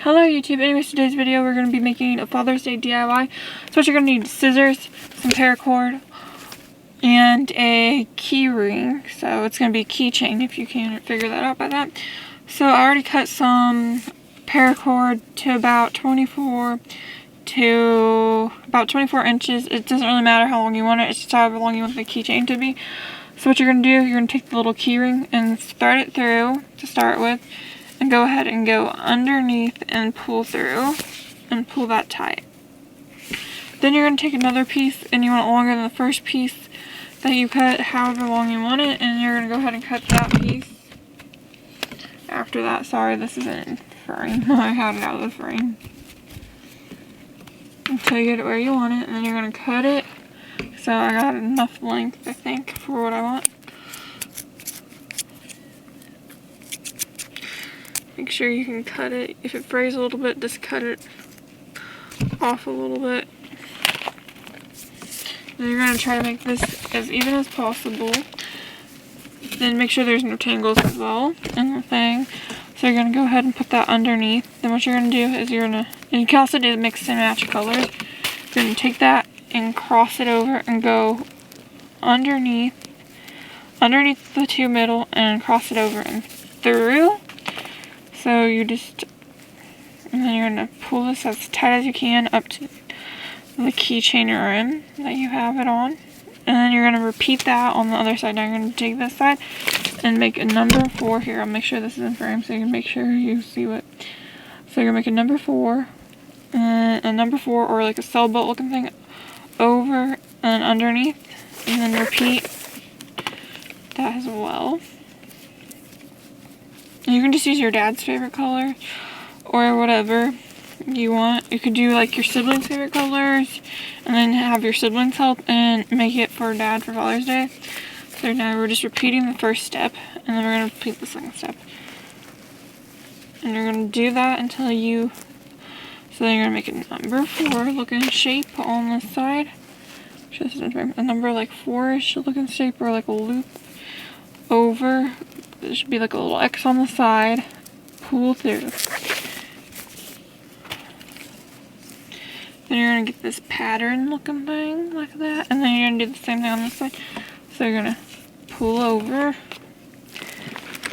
Hello YouTube, anyways today's video we're going to be making a Father's Day DIY. So what you're going to need: scissors, some paracord, and a key ring. So it's going to be a keychain if you can't figure that out by that. So I already cut some paracord to about 24 inches. It doesn't really matter how long you want it, it's just however long you want the keychain to be. So what you're going to do, you're going to take the little key ring and thread it through to start with. And go ahead and go underneath and pull through and pull that tight. Then you're going to take another piece and you want it longer than the first piece that you cut, however long you want it, and you're going to go ahead and cut that piece. After that, sorry, this isn't in frame. I had it out of the frame. Until you get it where you want it, and then you're going to cut it. So I got enough length, I think, for what I want. Make sure you can cut it. If it frays a little bit, just cut it off a little bit. Then you're going to try to make this as even as possible. Then make sure there's no tangles as well in the thing. So you're going to go ahead and put that underneath. Then what you're going to do is you're going to, and you can also do mix and match colors. You're going to take that and cross it over and go underneath the two middle and cross it over and through. So you just, and then you're going to pull this as tight as you can up to the keychain you're in that you have it on. And then you're going to repeat that on the other side. Now you're going to take this side and make a number 4 here. I'll make sure this is in frame so you can make sure you see what. So you're going to make a number 4, and a number 4 or like a sailboat looking thing over and underneath. And then repeat that as well. You can just use your dad's favorite color or whatever you want. You could do like your siblings' favorite colors and then have your siblings help and make it for dad for Father's Day. So now we're just repeating the first step and then we're going to repeat the second step. And you're going to do that until you, so then you're going to make a number 4 looking shape on this side. Just a number like 4-ish looking shape or like a loop over. There should be like a little X on the side. Pull through. Then you're going to get this pattern looking thing like that. And then you're going to do the same thing on this side. So you're going to pull over.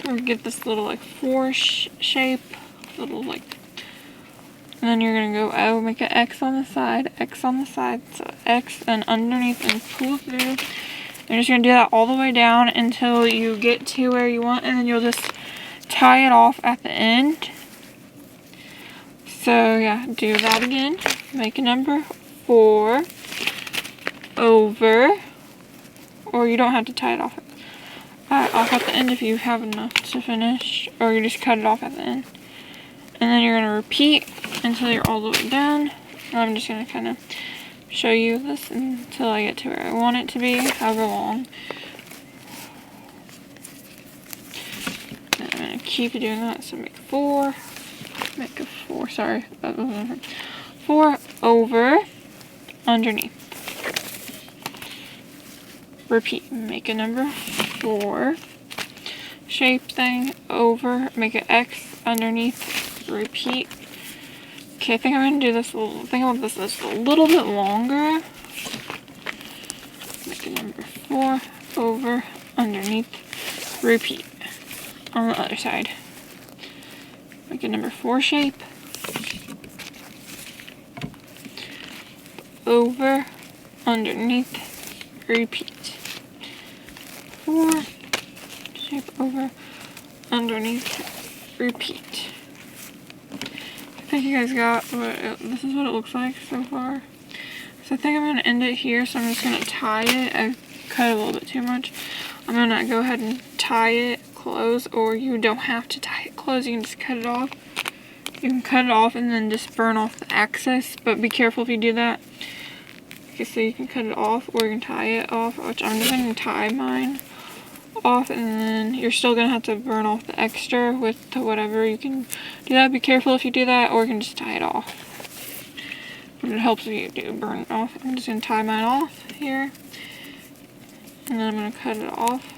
Or get this little like 4 shape. Little like. And then you're going to go make an X on the side. X on the side. So X and underneath and pull through. You're just going to do that all the way down until you get to where you want, and then you'll just tie it off at the end. So yeah, do that again. Make a number 4 over, or you don't have to tie it off at the end if you have enough to finish, or you just cut it off at the end. And then you're going to repeat until you're all the way down. And I'm just going to kind of show you this until I get to where I want it to be, however long. And I'm going to keep doing that, so make a 4, sorry, that wasn't 4 over, underneath. Repeat, make a number 4, shape thing, over, make an X, underneath, repeat. Okay, I think I'm going to do this a little bit longer. Make a number 4, over, underneath, repeat. On the other side. Make a number 4 shape. Over, underneath, repeat. 4, shape over, underneath, repeat. I think you guys got this is what it looks like so far. So I think I'm going to end it here, so I'm just going to tie it. I cut a little bit too much. I'm going to go ahead and tie it close, or you don't have to tie it close, you can just cut it off. You can cut it off and then just burn off the excess, but be careful if you do that. Okay, so you can cut it off or you can tie it off, which I'm just going to tie mine off, and then you're still going to have to burn off the extra with whatever. You can do that. Be careful if you do that, or you can just tie it off. But it helps if you do burn it off. I'm just going to tie mine off here, and then I'm going to cut it off.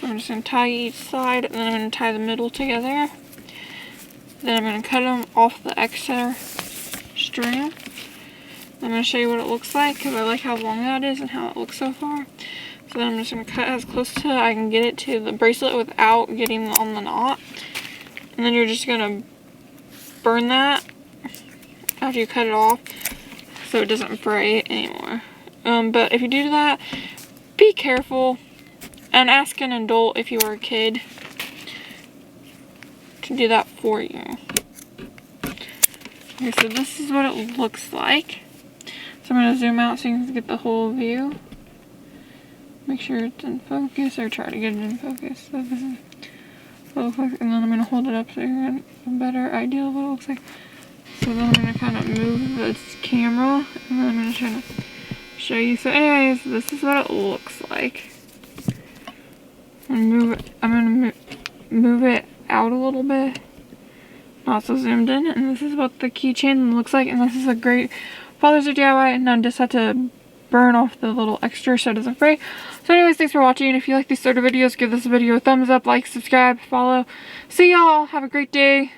So I'm just going to tie each side, and then I'm going to tie the middle together. Then I'm going to cut them off the extra string. I'm going to show you what it looks like because I like how long that is and how it looks so far. So then I'm just going to cut as close to I can get it to the bracelet without getting on the knot. And then you're just going to burn that after you cut it off so it doesn't fray anymore. But if you do that, be careful and ask an adult if you are a kid to do that for you. Okay, so this is what it looks like. So I'm going to zoom out so you can get the whole view. Make sure it's in focus, or try to get it in focus. So this is what it looks like, and then I'm going to hold it up so you get a better idea of what it looks like. So then I'm going to kind of move this camera, and then I'm going to try to show you. So anyways, this is what it looks like. I'm going to move it out a little bit, not so zoomed in, and this is what the keychain looks like, and this is a great Father's Day DIY, and I just had to burn off the little extra so it doesn't fray. So anyways, thanks for watching, and if you like these sort of videos, give this video a thumbs up, like, subscribe, follow. See y'all, have a great day.